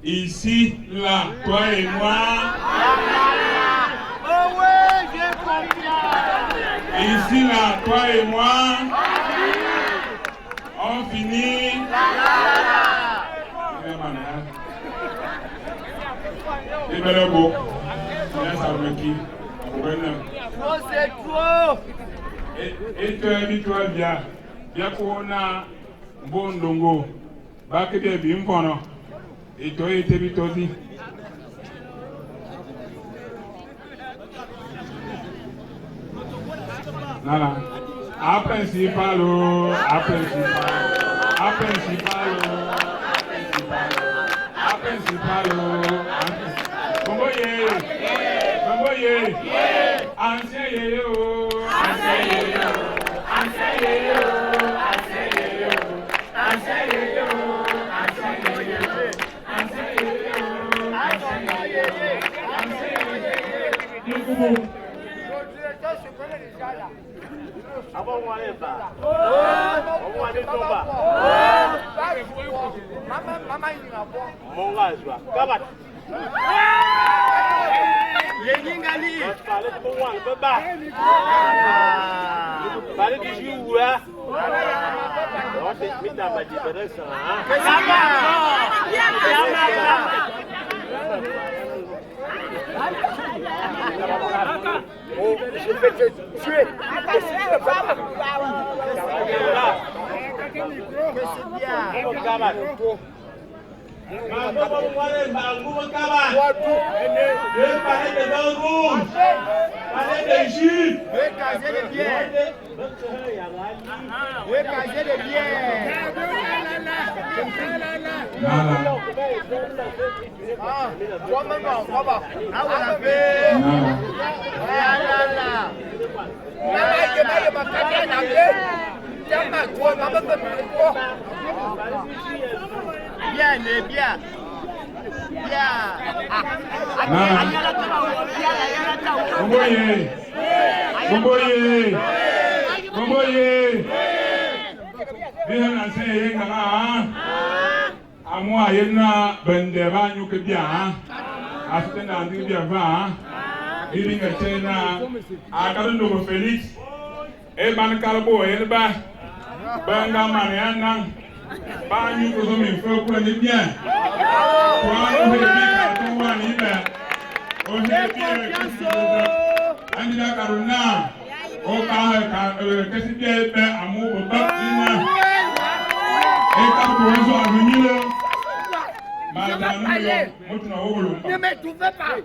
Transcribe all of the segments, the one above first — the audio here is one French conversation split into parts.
Ici, là, toi et moi. Ici, là, toi et moi. On finit. C'est trop. Et toi, bien. Bien qu'on a bon dongo. Bakete bimpono. Et toi, et t'es bitoti. Nana. A principalo. Bomboye. Ancien yéyo. Je vais te tuer. Ne me trouvez pas.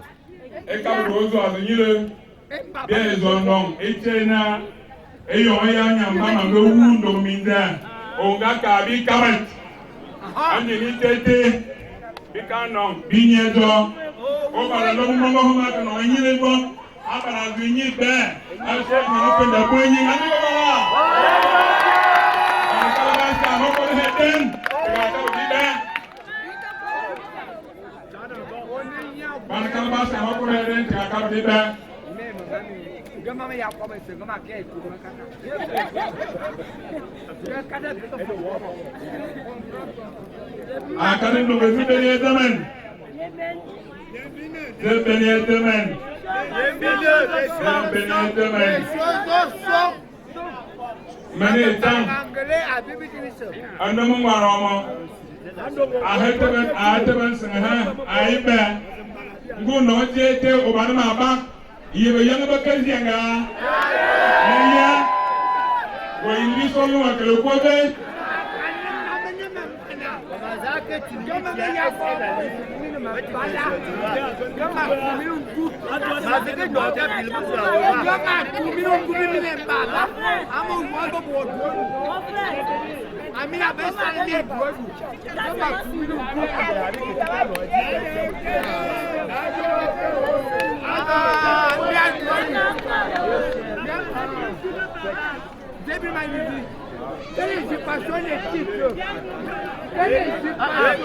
Gama ya kwa mse gama ke ku gama kana. Ya kana to fo. Akanin do be bene tamen. Bene tamen. Bene tamen. Mane tan. Anglais a bibi tinise. Andomo ngwaromo. Ahetaben singha aibe. Ngu no jete obana maba. Yebe yang bakenjenga. Naya. Wa iliso no akelo kobe. Gama ya kwa bala. Gama kumiungu. Mazike ndoja bilmu kwa. Gama kumiungu bimine bala. Amo mwango bodo. Ami abesa ni bodo. Gama kumiungu. Début magnifique. Quelle équipation l'équipe? Quelle équipation?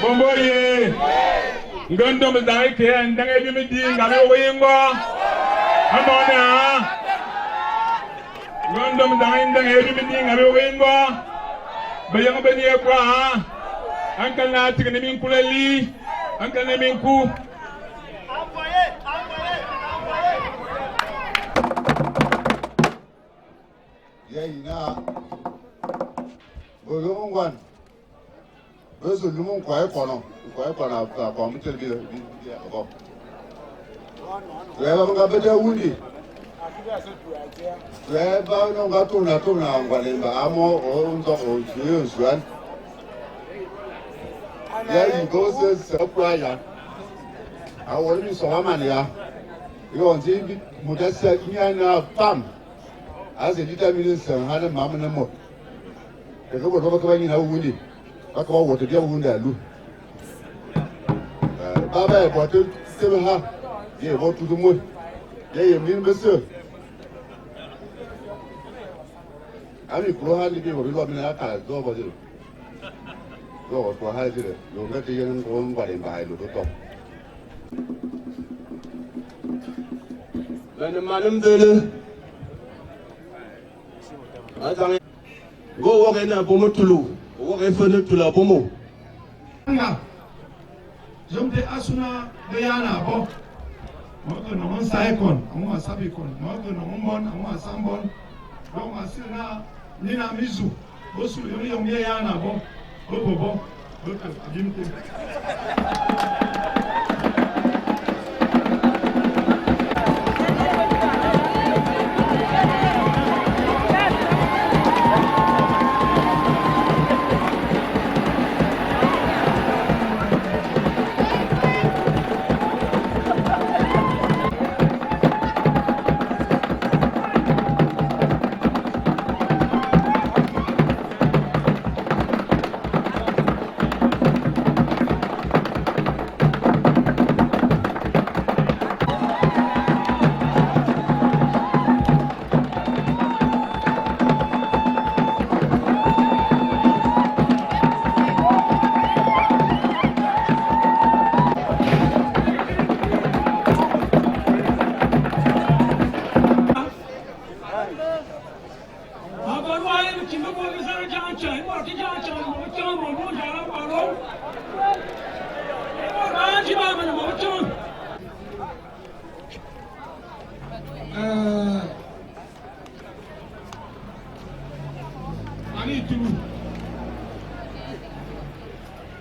Bomboye. Ngondo mzai ke ndanga bi midi ngabe oyingo. Amona. Ngondo mzai ndanga bi midi ngabe oyingo. Bayang bani kwa. Anka na tigni min kulali. Anka na min ku. Ina Bolongwan Bezo Lumon Kwai Kono a committed the above. Wherever Gabeta Woody, wherever no Gatuna Tuna, whatever Amo or Unzo one. There he goes, Surprise. I will be so mania. You want to see Modesta Indiana Pam. As a determined son, had a mamma and more. The couple of going in a woody. I call what the devil wound I do. Baba, what to still have? They want to the moon. They mean, monsieur. I mean, go hardly be what we got in our cars, go over there. Go to hide it. You'll get the young one body by the top. When the madam did go walk in a bomotulu, walk in to la bomo. Jump the Asuna, Diana, Bob. Morgan on Saikon, Amua Sabicon, Morgan on Mon, Amua Sambon, Roma Sina, Nina Mizu, Bosu, Yana, Bob, Bobo, Jim.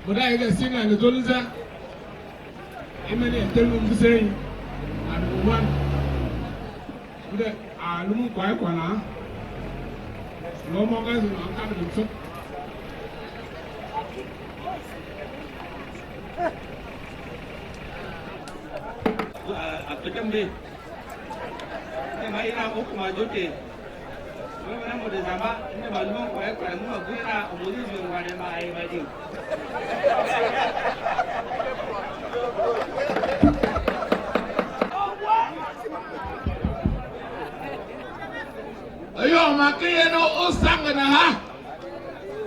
Muda ega singa ne tolza. Imene telu msei. Anuwan. Muda alumu kwa na. Lomo gazi na akadu mso. Apetambe. Mai na uku majote. Mana mau disama, ini malu kwa mu agura umuri zungwane mai baji. Ayo makiye no usanga na ha.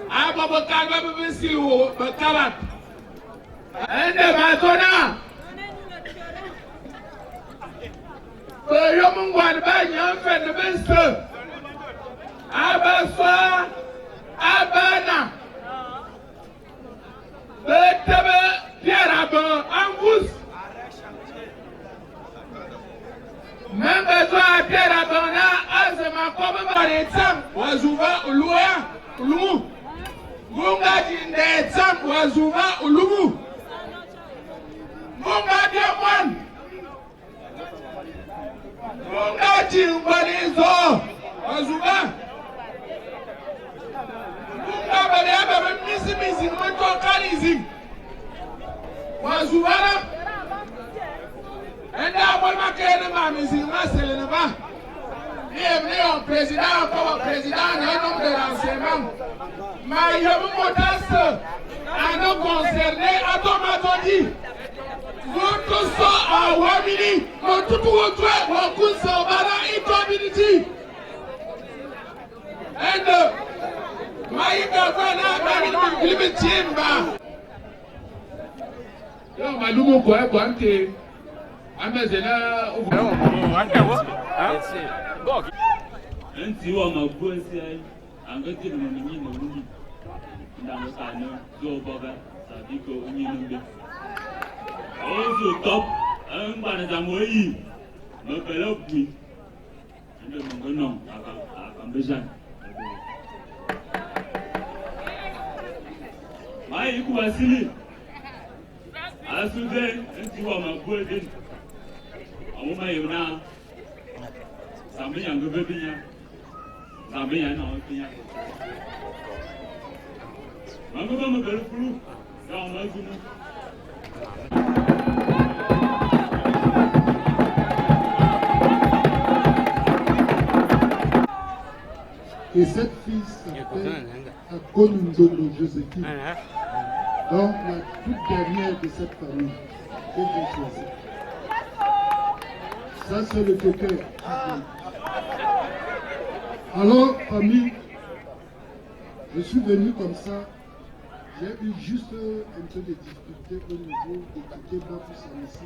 Aba bakaba bibisi wo bakaba. Ende matona. Yo mungwan ba nyamfe ne benso. Abaswa abana. Betebe pierabo angus. Membe zwa pierabo na azema kobe baretam wazuva ulua ulumu. Munga jinde tam wazuva ulumu. Munga diamond. Munga jimbalizo wazuva. Munga baliaba misi mweto kalizim. Wazuva na. Enda wema kene mamizi masele ne ba. Ni président comme président un homme de renseignement. Mais je vous modeste à nous concerner à Tomatodi. Vous tous à Wamini, vous tous votre Wakunsa Bana et community. And Maïka Fana Bani Limitimba. Yo, Malumo Kwante. Amazena Nti wa mabuasi ai angati no mini no muni ndango sana zo boga sabiko onyi numbe ozo top ngba na zamoyi no pelo bui ndo ngono akambejan mai kuwasili asude nti wa mabuasi Oma yuna sambe yango bebinya sambe yana opinya mango ba mabel fulu ya mazumu Et cette fille s'appelle Akonundolo Joséphine. Donc la toute dernière de cette famille que j'ai choisie. Ça, c'est le cœur. Alors, famille, je suis venu comme ça. J'ai eu juste un peu de difficulté au niveau de quitter Bafou ici.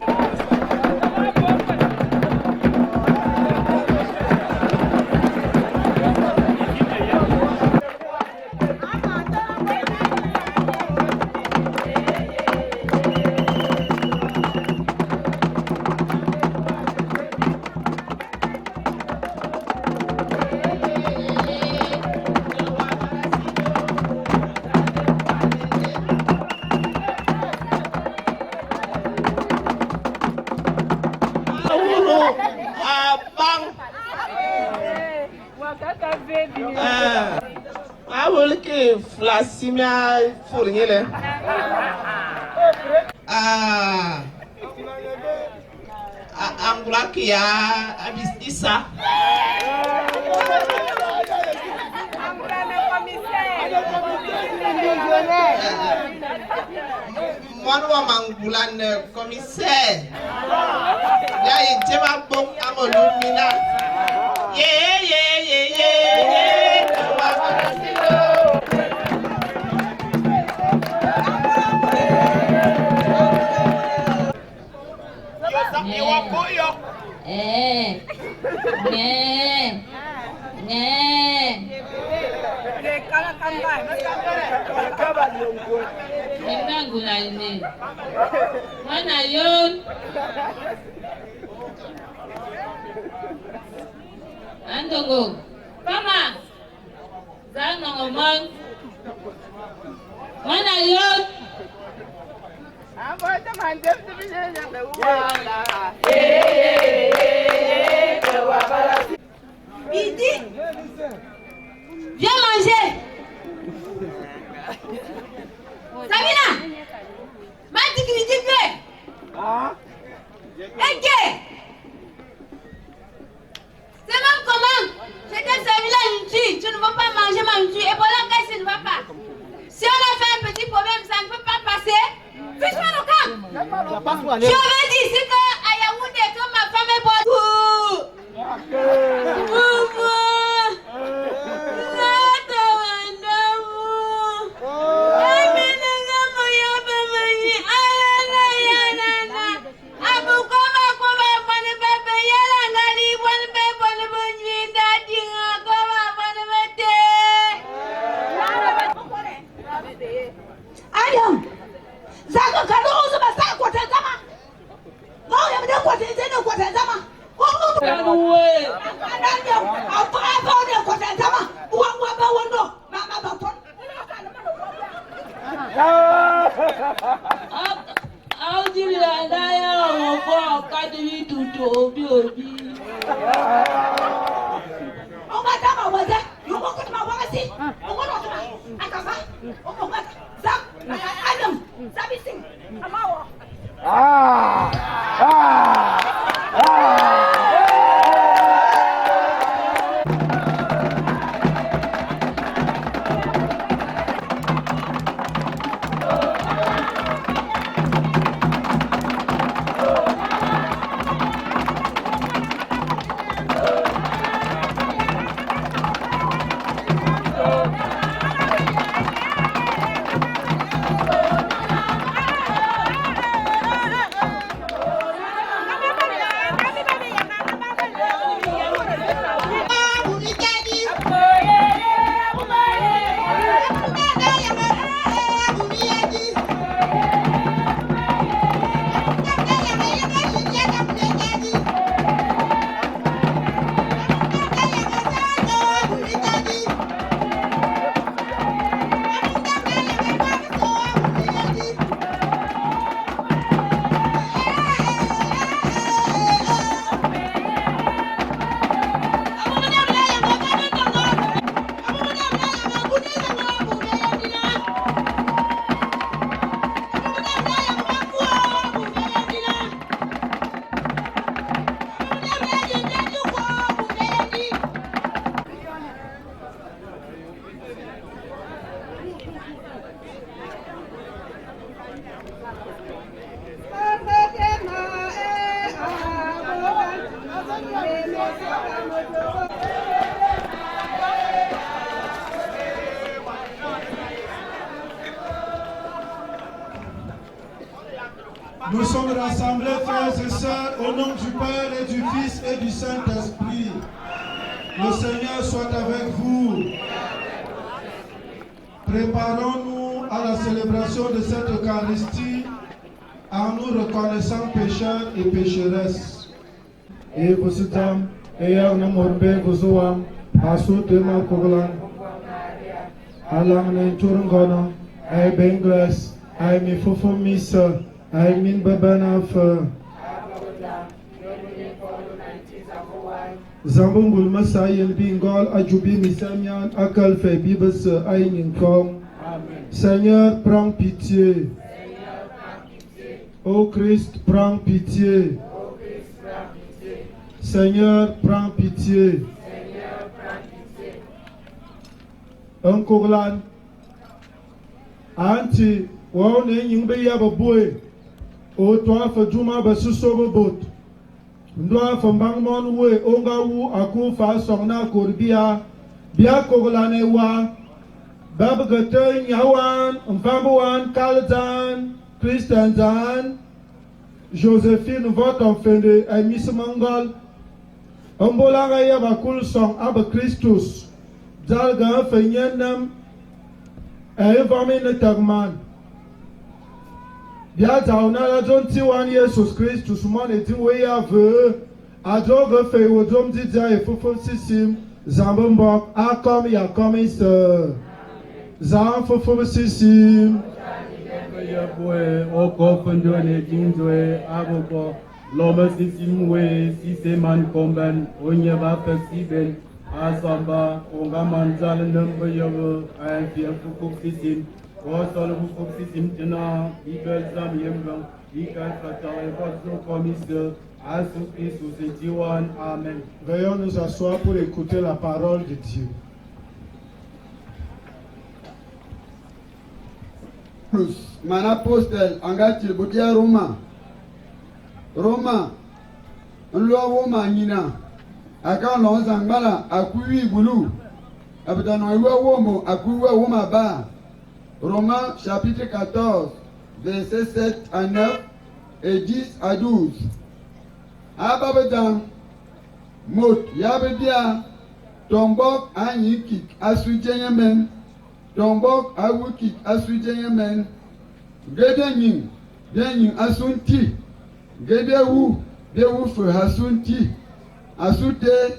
Flasimia fournier Angulakia Abisisa Mwanwa Mangulan commissaire Ya Jema Bong Amolumina Mana yon Andongo Kama Zanongomon Mana yon Il dit, viens manger. Sabina, ma dignité fait. Ok. C'est même comment? C'est que Sabina une tue. Tu ne veux pas manger ma tue. Et voilà qu'elle ne va pas. Si on a fait un petit problème, ça ne peut pas passer. Fiche-moi le camp. Je veux dire, c'est qu'à Yaoundé, quand ma femme est bonne. Nous sommes rassemblés, frères et sœurs, au nom du Père et du Fils et du Saint-Esprit. Le Seigneur soit avec vous. Préparons-nous à la célébration de cette Eucharistie en nous reconnaissant pécheurs et pécheresses. Et vous êtes et on a morbe vous oam asu tema koglan alam ne turungono ay bengles ay mi fofo misa ay min babana fa zambungul masayel bingol ajubi misamian akal fe bibes ay ninkom. Seigneur, prends pitié. Ô Christ, prends pitié. Seigneur, prends pitié. Un koglan anti wa ne yingbe ya boy o to afa juma ba suso bot ndo afa mbangmon we onga wu aku fa songna korbia bia koglan e wa bab gate nyawan mfambuan kalzan Christian zan Josephine votre enfende ay miss mangol ombolanga ya bakul song ab Christus dalga fenyenam ay vamine tagman bia tauna la jonti wan Jesus Christus mon eti we ya ve ajogo fe wodom didja e fofo sisim zambombo akom ya komis zan fofo sisim Yabwe, Oko Fundone Tinjwe, Aboko, Loma Sisimwe, Siseman Komban, Onyaba Fesiben, Asamba, Ongaman Zalanum Yabu, and Pia Fukuk Sisim, Wasol Fukuk Sisim Tana, Eagle Sam Yemba, Eagle Fatah, Votre Commissaire, Asu Isu Setiwan, Amen. Veuillons nous asseoir pour écouter la parole de Dieu. Mon apostle angati budia Roma nlo woma nyina aka lo zangbala akuwi bulu abdano iwe womo akuwi woma ba. Romains chapitre 14 versets 7 à 9 et 10 à 12. Ababedan mot yabedia tombok anyikik asujenyemen tombok awukik asujenyemen gedenyin denyin asunti gedewu dewu fe hasunti asute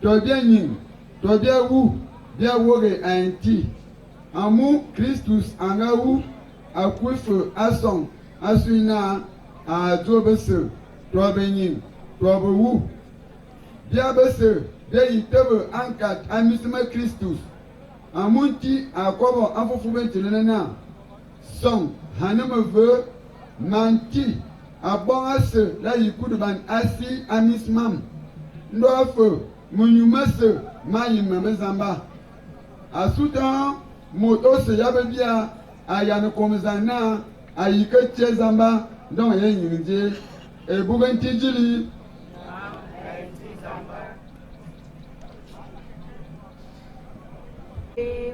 todenyin todewu dewoge anti amu Christus angawu akufe ason asuna adobese tobenyin tobewu diabese deyitebe ankat amisme Christus amunti akobo afofubentilenena son haneme manti abongase la yikuduban asi amismam ndofe munyumase mayimemezamba asudan motose yabedia ayane komzana ayike zamba don yenyinje ebugantijili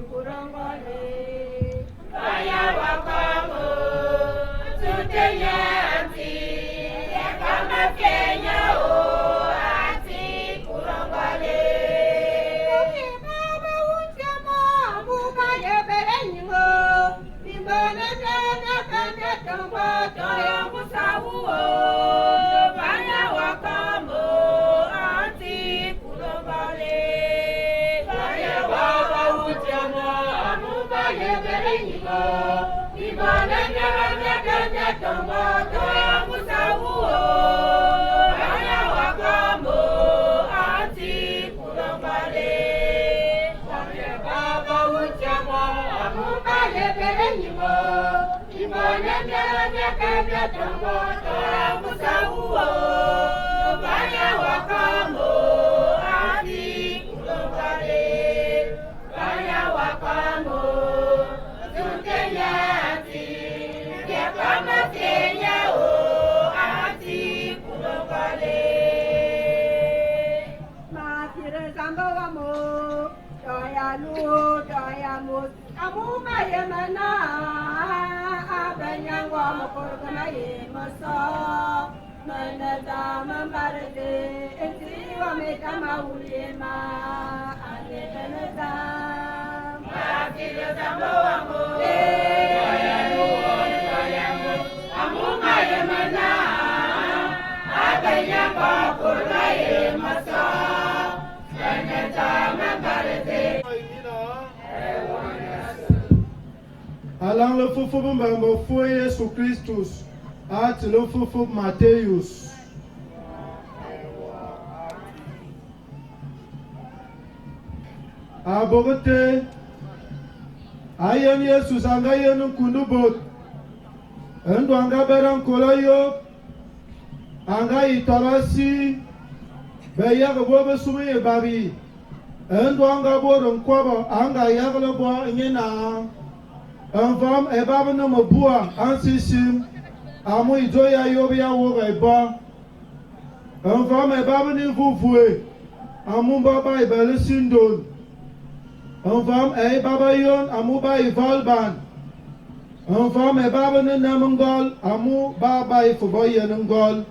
Kurangole, kaya wakamu, tuteyanti, kama Kenya o ati kurangole. Baba uchama, buka yeberenyo, bimbone tena kanya tombo toya musawu o, kaya wakamu, ati kurangole. Kaya baba uchama. Alang le fufu mbambo fue Yesu Christus at le fufu Mateus. Abogote ayen Yesu sanga yenu kundubot endo anga beran kolayo anga itarasi beya gobe sumi babi endo anga boron kwaba anga yaglo bo nyina Envam ebaba no mabua ansisim amu idoya yobia woga eba envam ebaba ni vuvue amu baba ibele sindon envam ebaba yon amu ba ivalban envam ebaba ni namangol amu baba ifuboye ngol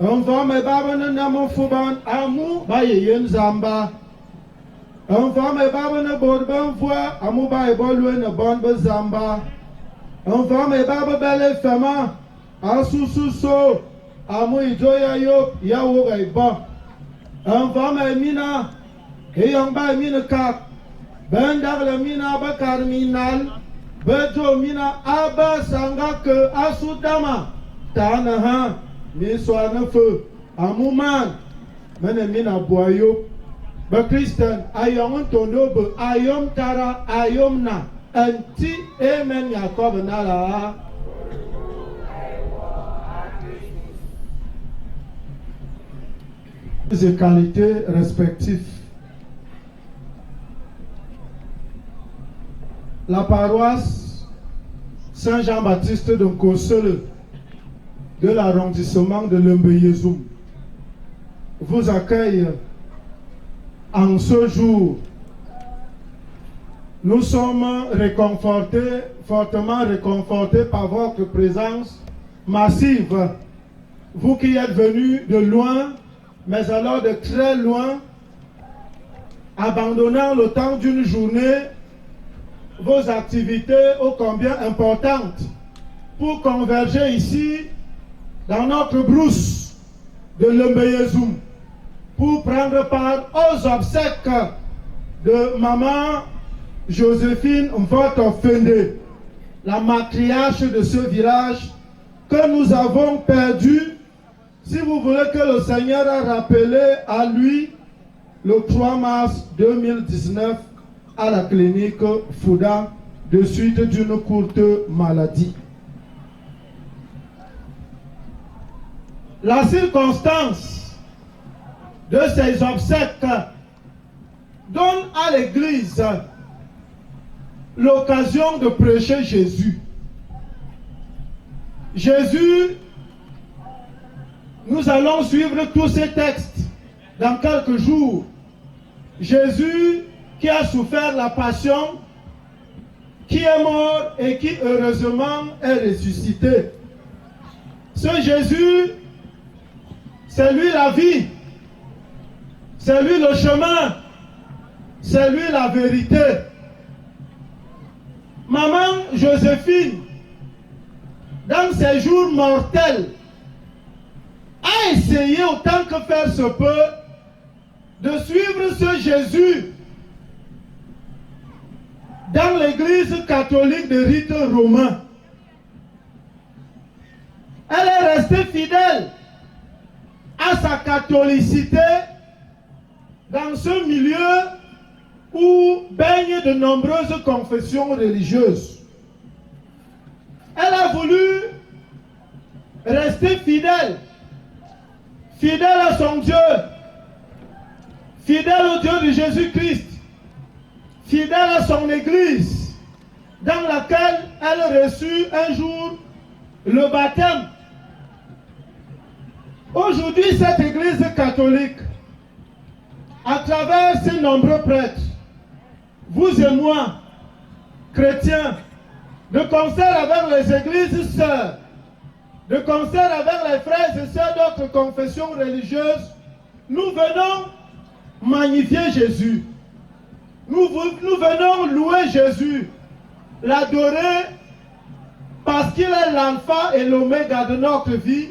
envam ebaba ni namufuban amu ba yen zamba Enfant me baba ne bod ben fois amu ba e bolwe ne bon be zamba. Enfant me baba bele fema asusu so amu ijoya yo ya wo ga iba. Enfant me mina e yang ba mina ka ben dag le mina ba kar minal Bejo mina aba sanga ke asudama. Tana ha. Mi soane feu. Amouman. Mene mina boyo. Be Christian. Ayom tondo be. Ayom tara. Ayom na. Anti amen Jacob nala. Ces qualités respectives. La paroisse Saint-Jean-Baptiste de Nkosele de l'arrondissement de Lembe-Yezoum vous accueille en ce jour. Nous sommes réconfortés, fortement réconfortés par votre présence massive. Vous qui êtes venus de loin, mais alors de très loin, abandonnant le temps d'une journée, vos activités ô combien importantes pour converger ici dans notre brousse de Lembe-Yezoum pour prendre part aux obsèques de maman Joséphine Mvoto Fende, la matriarche de ce village que nous avons perdu, si vous voulez que le Seigneur a rappelé à lui le 3 mars 2019 à la clinique Fouda de suite d'une courte maladie. La circonstance de ces obsèques donne à l'Église l'occasion de prêcher Jésus. Jésus, nous allons suivre tous ces textes dans quelques jours. Jésus qui a souffert la passion, qui est mort et qui heureusement est ressuscité. Ce Jésus, c'est lui la vie, c'est lui le chemin, c'est lui la vérité. Maman Joséphine, dans ses jours mortels, a essayé autant que faire se peut de suivre ce Jésus dans l'église catholique de rite romain. Elle est restée fidèle à sa catholicité dans ce milieu où baignent de nombreuses confessions religieuses. Elle a voulu rester fidèle, fidèle à son Dieu, fidèle au Dieu de Jésus-Christ, fidèle à son église, dans laquelle elle reçut un jour le baptême. Aujourd'hui, cette église catholique, à travers ses nombreux prêtres, vous et moi, chrétiens, de concert avec les églises sœurs, de concert avec les frères et sœurs d'autres confessions religieuses, nous venons magnifier Jésus. Nous venons louer Jésus, l'adorer, parce qu'il est l'alpha et l'oméga de notre vie,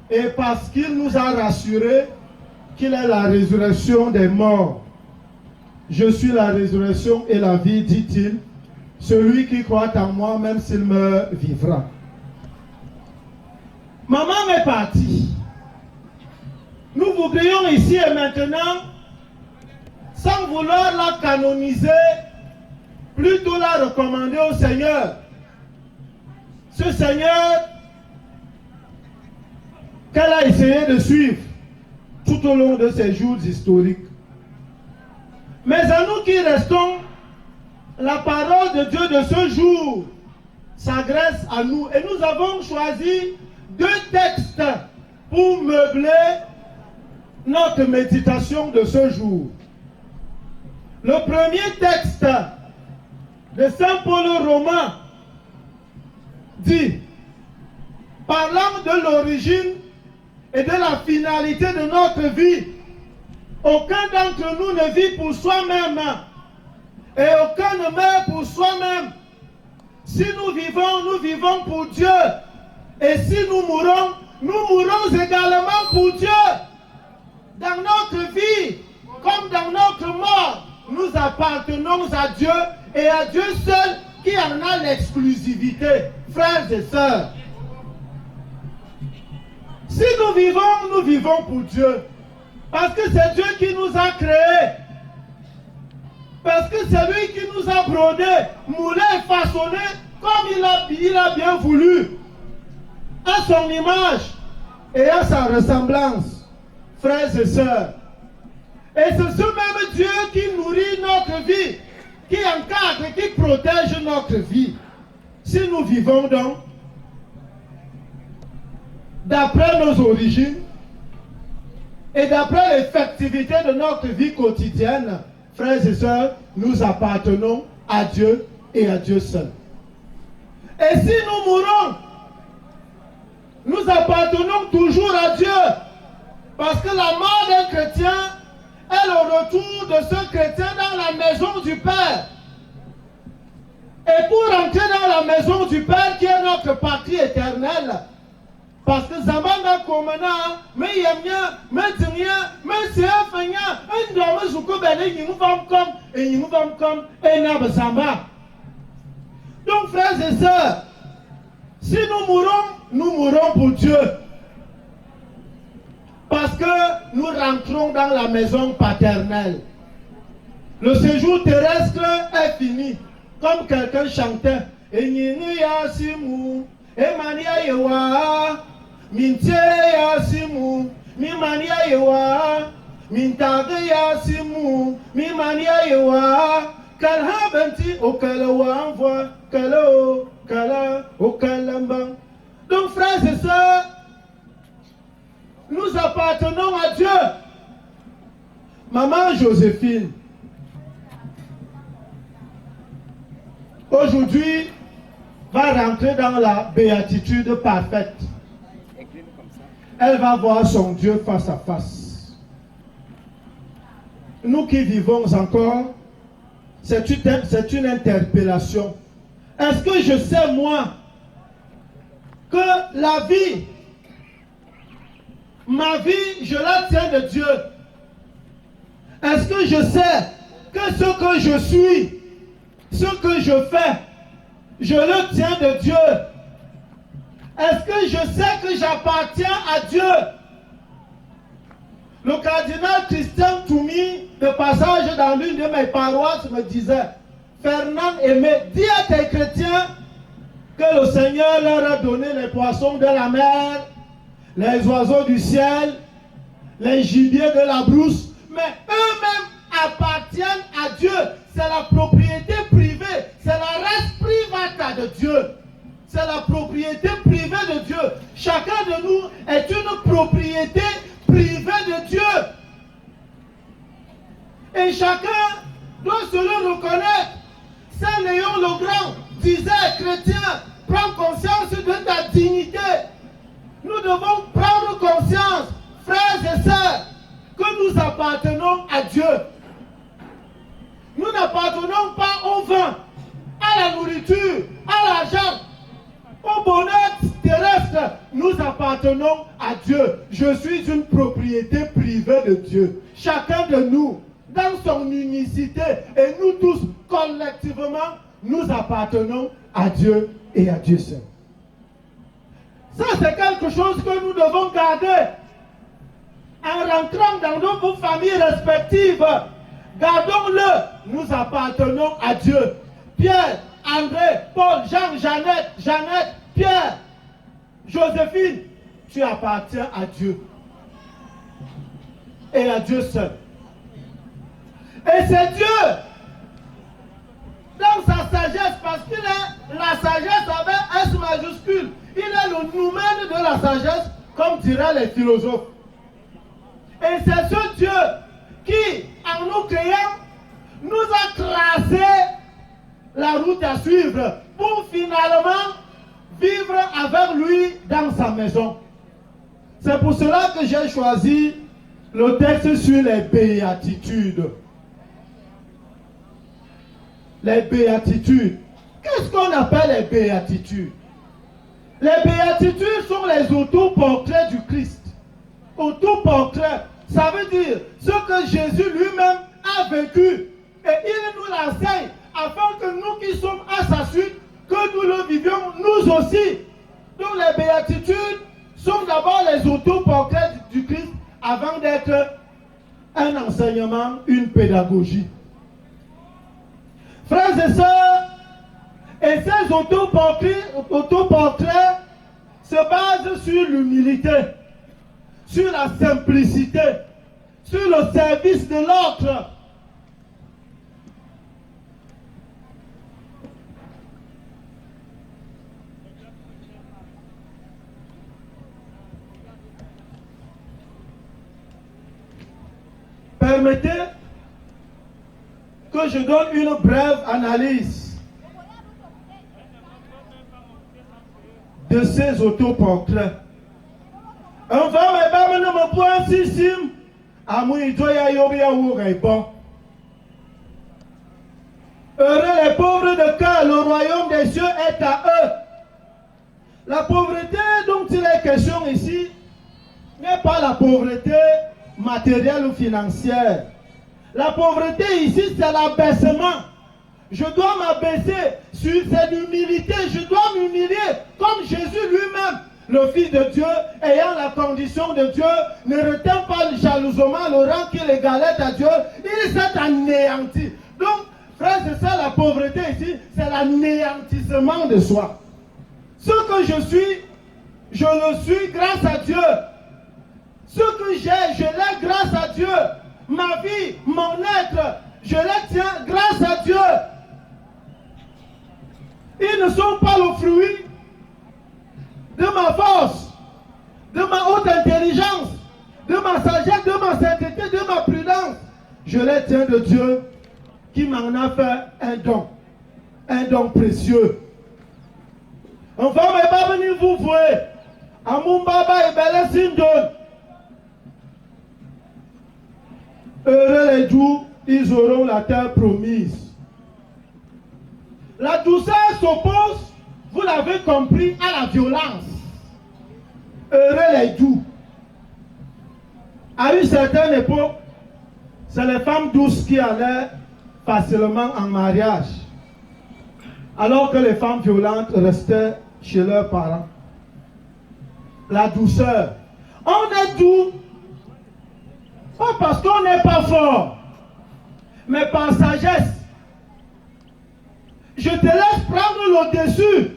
et parce qu'il nous a rassurés qu'il est la résurrection des morts. Je suis la résurrection et la vie, dit-il. Celui qui croit en moi, même s'il meurt, vivra. Maman est partie. Nous voudrions ici et maintenant, sans vouloir la canoniser, plutôt la recommander au Seigneur. Ce Seigneur qu'elle a essayé de suivre tout au long de ses jours historiques. Mais à nous qui restons, la parole de Dieu de ce jour s'adresse à nous. Et nous avons choisi 2 textes pour meubler notre méditation de ce jour. Le premier texte de Saint Paul Romain dit, parlant de l'origine et de la finalité de notre vie, aucun d'entre nous ne vit pour soi-même et aucun ne meurt pour soi-même. Si nous vivons pour Dieu. Et si nous mourons également pour Dieu. Dans notre vie, comme dans notre mort, nous appartenons à Dieu et à Dieu seul qui en a l'exclusivité, frères et sœurs. Si nous vivons pour Dieu. Parce que c'est Dieu qui nous a créés. Parce que c'est lui qui nous a brodés, moulés et façonnés comme il a bien voulu. À son image et à sa ressemblance, frères et sœurs. Et c'est ce même Dieu qui nourrit notre vie, qui encadre et qui protège notre vie. Si nous vivons donc d'après nos origines et d'après l'effectivité de notre vie quotidienne, frères et sœurs, nous appartenons à Dieu et à Dieu seul. Et si nous mourons, nous appartenons toujours à Dieu. Parce que la mort d'un chrétien est le retour de ce chrétien dans la maison du Père. Et pour entrer dans la maison du Père qui est notre patrie éternelle, parce que Zamanda Komana, mais Yamia, mais Tingya, mais Seafanya, un homme Zoukobele, il nous va comme, et Nabasamba. Donc, frères et sœurs, si nous mourrons pour Dieu. Parce que nous rentrons dans la maison paternelle. Le séjour terrestre est fini. Comme quelqu'un chantait. Enyini yasimu, emania yewa, mintie yasimu, mimania yewa, mintage yasimu, mimania yewa, kalha benti okalawa envoie, kala okalamba. Donc frères et sœurs, nous appartenons à Dieu. Maman Joséphine, aujourd'hui, va rentrer dans la béatitude parfaite. Elle va voir son Dieu face à face. Nous qui vivons encore, c'est une interpellation. Est-ce que je sais, moi, que la vie, ma vie, je la tiens de Dieu? Est-ce que je sais que ce que je suis, ce que je fais, je le tiens de Dieu? Est-ce que je sais que j'appartiens à Dieu? Le cardinal Christian Toumi, de passage dans l'une de mes paroisses, me disait: Fernand Aimé, dis à tes chrétiens que le Seigneur leur a donné les poissons de la mer, les oiseaux du ciel, les gibiers de la brousse, mais eux-mêmes appartiennent à Dieu. C'est la propriété privée, c'est la res privata de Dieu. C'est la propriété privée de Dieu. Chacun de nous est une propriété privée de Dieu. Et chacun doit se le reconnaître. Saint Léon le Grand disait: chrétien, prends conscience de ta dignité. Nous devons prendre conscience, frères et sœurs, que nous appartenons à Dieu. Nous n'appartenons pas au vin, à la nourriture, à l'argent, au bonheur terrestre. Nous appartenons à Dieu. Je suis une propriété privée de Dieu. Chacun de nous, dans son unicité, et nous tous collectivement, nous appartenons à Dieu et à Dieu seul. Ça, c'est quelque chose que nous devons garder. En rentrant dans nos familles respectives, gardons-le. Nous appartenons à Dieu. Pierre, André, Paul, Jean, Jeannette, Pierre, Joséphine, tu appartiens à Dieu. Et à Dieu seul. Et c'est Dieu, dans sa sagesse, parce qu'il est la sagesse avec S majuscule. Il est le noumen de la sagesse, comme diraient les philosophes. Et c'est ce Dieu qui, en nous créant, nous a tracé la route à suivre pour finalement vivre avec lui dans sa maison. C'est pour cela que j'ai choisi le texte sur les béatitudes. Les béatitudes. Qu'est-ce qu'on appelle les béatitudes? Les béatitudes sont les autoportraits du Christ. Autoportrait, ça veut dire ce que Jésus lui-même a vécu. Et il nous l'enseigne afin que nous qui sommes à sa suite, que nous le vivions nous aussi. Donc les béatitudes sont d'abord les autoportraits du Christ avant d'être un enseignement, une pédagogie. Frères et sœurs, et ces autoportraits se basent sur l'humilité, sur la simplicité, sur le service de l'autre. Permettez que je donne une brève analyse de ces autoportraits. Un femme est pas maintenant mon point sixième. Heureux les pauvres de cœur, le royaume des cieux est à eux. La pauvreté dont il est question ici n'est pas la pauvreté matérielle ou financière. La pauvreté ici, c'est l'abaissement. Je dois m'abaisser sur cette humilité. Je dois m'humilier comme Jésus lui-même. Le Fils de Dieu, ayant la condition de Dieu, ne retint pas jalousement le rang qu'il égalait à Dieu. Il s'est anéanti. Donc, frères et sœurs, la pauvreté ici, c'est l'anéantissement de soi. Ce que je suis, je le suis grâce à Dieu. Ce que j'ai, je l'ai grâce à Dieu. Ma vie, mon être, je les tiens grâce à Dieu. Ils ne sont pas le fruit de ma force, de ma haute intelligence, de ma sagesse, de ma sainteté, de ma prudence. Je les tiens de Dieu qui m'en a fait un don précieux. Enfin, mais pas venir vous vouer. Amoun Baba et Bele Sindon. Heureux les doux, ils auront la terre promise. La douceur s'oppose, vous l'avez compris, à la violence. Heureux les doux. À une certaine époque, c'est les femmes douces qui allaient facilement en mariage, alors que les femmes violentes restaient chez leurs parents. La douceur. On est doux, pas parce qu'on n'est pas fort, mais par sagesse. Je te laisse prendre le dessus.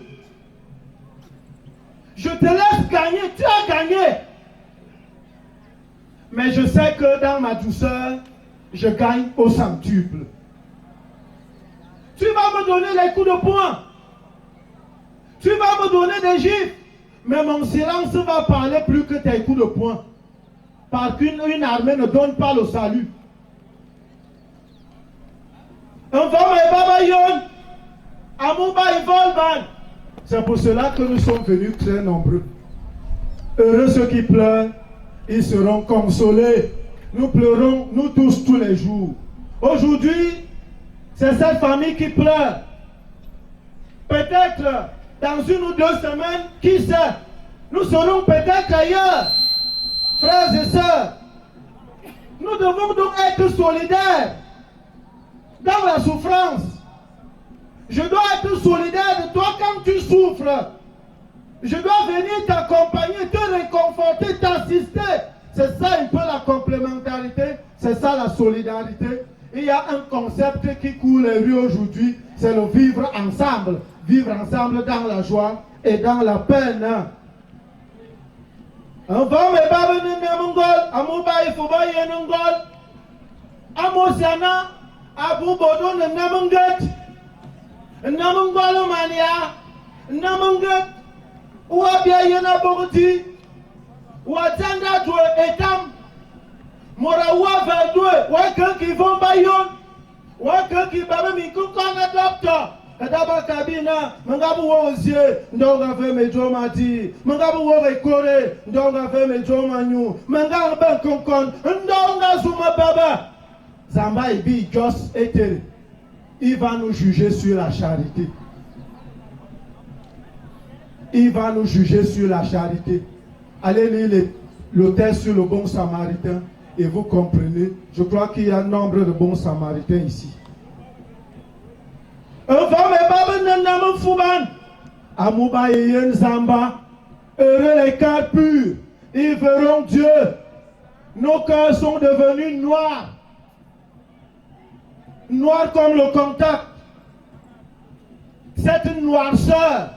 Je te laisse gagner. Tu as gagné. Mais je sais que dans ma douceur, je gagne au centuple. Tu vas me donner les coups de poing. Tu vas me donner des gifles. Mais mon silence va parler plus que tes coups de poing. Parce qu'une armée ne donne pas le salut. C'est pour cela que nous sommes venus très nombreux. Heureux ceux qui pleurent, ils seront consolés. Nous pleurons, nous tous, tous les jours. Aujourd'hui, c'est cette famille qui pleure. Peut-être dans 1 ou 2 semaines, qui sait, nous serons peut-être ailleurs. Frères et sœurs, nous devons donc être solidaires dans la souffrance. Je dois être solidaire de toi quand tu souffres. Je dois venir t'accompagner, te réconforter, t'assister. C'est ça un peu la complémentarité, c'est ça la solidarité. Il y a un concept qui coule les rues aujourd'hui, c'est le vivre ensemble. Vivre ensemble dans la joie et dans la peine. Enfant, mais pas venir à Mongol, à Moubaï, Foubaï et Nongol. À Mosiana, à Boubodo, Namunget. Namungolo Mania, Namunget. Ou à Biayana Borti. Ou à Tanda Doué, Etam. Morawa Verdoué, ou à quelqu'un qui vont Bayon. Ou à quelqu'un qui va me Mikoukan adopte. Kadaba kabina, mangabu wozie, ndonga fe mejo mati, mangabu wowe kore, ndonga fe mejo manyu, mangabu ben konkon, ndonga zuma baba. Zamba ibi just etere. Il va nous juger sur la charité. Il va nous juger sur la charité. Allez lire le texte sur le bon samaritain et vous comprenez. Je crois qu'il y a un nombre de bons samaritains ici. Enfant, mais Baba Nanam Fouban. Amouba Yen Zamba. Heureux les cœurs purs. Ils verront Dieu. Nos cœurs sont devenus noirs. Noirs comme le contact. Cette noirceur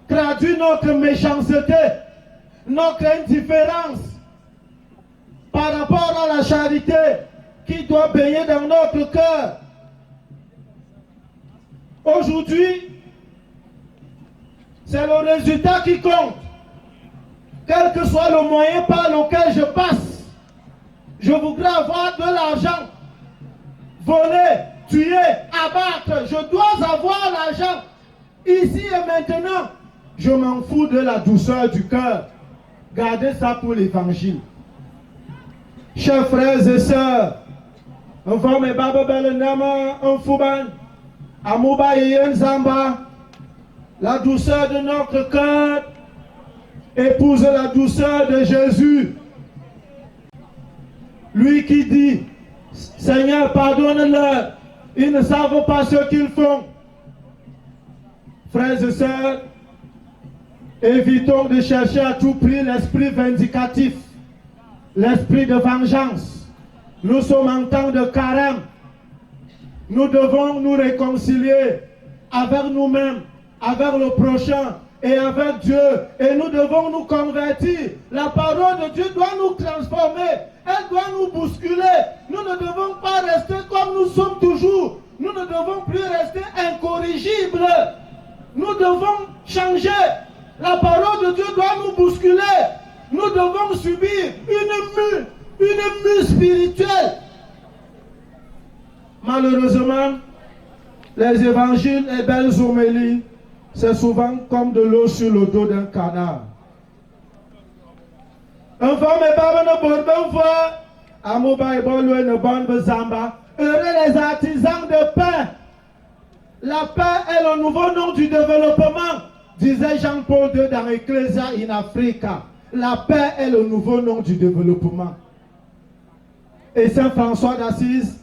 traduit notre méchanceté, notre indifférence par rapport à la charité qui doit baigner dans notre cœur. Aujourd'hui, c'est le résultat qui compte. Quel que soit le moyen par lequel je passe, je voudrais avoir de l'argent, voler, tuer, abattre. Je dois avoir l'argent ici et maintenant. Je m'en fous de la douceur du cœur. Gardez ça pour l'évangile. Chers frères et sœurs, on va me baba belenama un fouban, amouba et zamba. La douceur de notre cœur épouse la douceur de Jésus. Lui qui dit, Seigneur, pardonne-leur, ils ne savent pas ce qu'ils font. Frères et sœurs, évitons de chercher à tout prix l'esprit vindicatif, l'esprit de vengeance. Nous sommes en temps de carême. Nous devons nous réconcilier avec nous-mêmes, avec le prochain et avec Dieu. Et nous devons nous convertir. La parole de Dieu doit nous transformer. Elle doit nous bousculer. Nous ne devons pas rester comme nous sommes toujours. Nous ne devons plus rester incorrigibles. Nous devons changer. La parole de Dieu doit nous bousculer. Nous devons subir une mue spirituelle. Malheureusement, les évangiles et belles homélies, c'est souvent comme de l'eau sur le dos d'un canard. Enfant, mes babes ne bourben fois, amouba et boloué ne bonne zamba. Heureux les artisans de paix. La paix est le nouveau nom du développement, disait Jean-Paul II dans Ecclesia in Africa. La paix est le nouveau nom du développement. Et Saint François d'Assise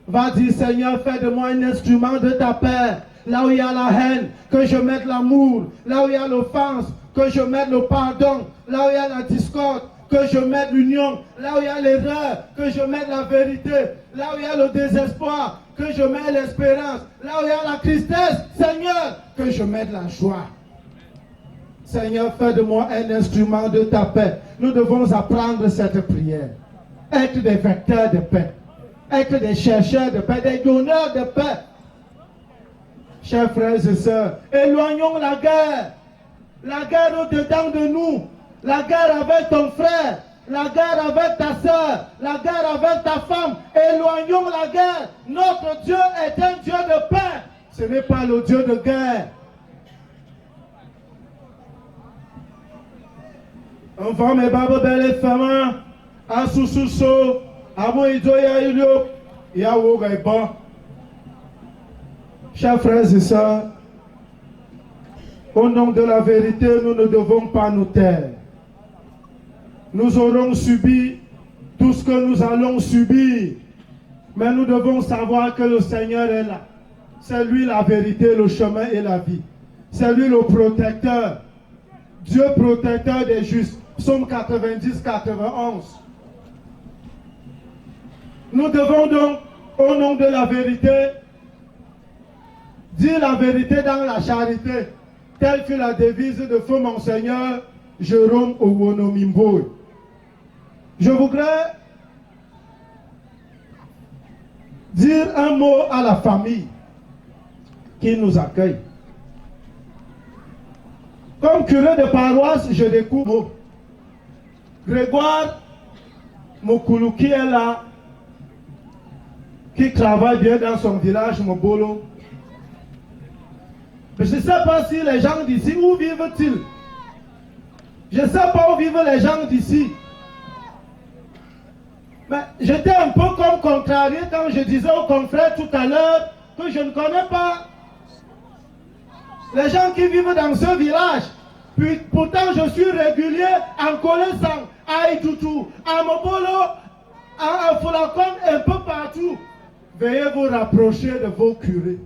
va dire, Seigneur, fais de moi un instrument de ta paix. Là où il y a la haine, que je mette l'amour. Là où il y a l'offense, que je mette le pardon. Là où il y a la discorde, que je mette l'union. Là où il y a l'erreur, que je mette la vérité. Là où il y a le désespoir, que je mette l'espérance. Là où il y a la tristesse, Seigneur, que je mette la joie. Seigneur, fais de moi un instrument de ta paix. Nous devons apprendre cette prière. Être des vecteurs de paix. Être des chercheurs de paix, des donneurs de paix. Chers frères et sœurs, éloignons la guerre. La guerre au-dedans de nous. La guerre avec ton frère. La guerre avec ta soeur. La guerre avec ta femme. Éloignons la guerre. Notre Dieu est un Dieu de paix. Ce n'est pas le Dieu de guerre. Enfant, mes babes, belles femmes, à Soussousso, à Moïdoya, Yawo, Gaiba. Chers frères et sœurs, au nom de la vérité, nous ne devons pas nous taire. Nous aurons subi tout ce que nous allons subir, mais nous devons savoir que le Seigneur est là. C'est lui la vérité, le chemin et la vie. C'est lui le protecteur. Dieu protecteur des justes. Psaume 90, 91. Nous devons donc, au nom de la vérité, dire la vérité dans la charité, telle que la devise de feu Monseigneur Jérôme Owonomimbo. Je voudrais dire un mot à la famille qui nous accueille. Comme curé de paroisse, je découvre Grégoire Mokoulou qui est là, qui travaille bien dans son village, Mobolo. Je ne sais pas si les gens d'ici, où vivent-ils? Je ne sais pas où vivent les gens d'ici. Mais j'étais un peu comme contrarié quand je disais aux confrères tout à l'heure que je ne connais pas les gens qui vivent dans ce village. Puis, pourtant, je suis régulier en Kolesang, à Itutu, à Mobolo, à Fulakon, un peu partout. Veuillez vous rapprocher de vos curés.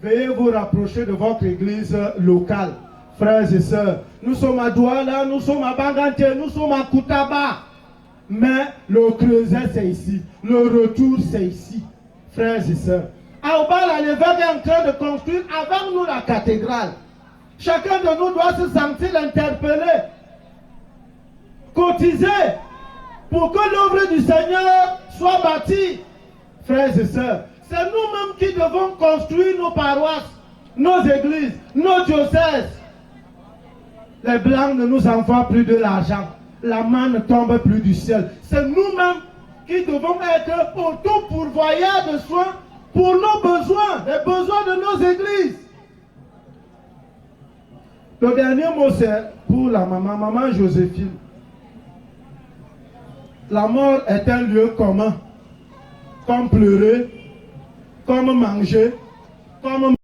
veuillez vous rapprocher de votre église locale. Frères et sœurs, nous sommes à Douala, nous sommes à Bangante, nous sommes à Koutaba. Mais le creuset, c'est ici. Le retour, c'est ici. Frères et sœurs. À Obala, l'évêque est en train de construire avec nous la cathédrale. Chacun de nous doit se sentir interpellé. Cotiser pour que l'œuvre du Seigneur soit bâtie. Frères et sœurs, c'est nous-mêmes qui devons construire nos paroisses, nos églises, nos diocèses. Les Blancs ne nous envoient plus de l'argent. La main ne tombe plus du ciel. C'est nous-mêmes qui devons être auto-pourvoyeurs de soins pour nos besoins, les besoins de nos églises. Le dernier mot, c'est pour la maman Joséphine. La mort est un lieu commun, comme pleurer, comme manger, comme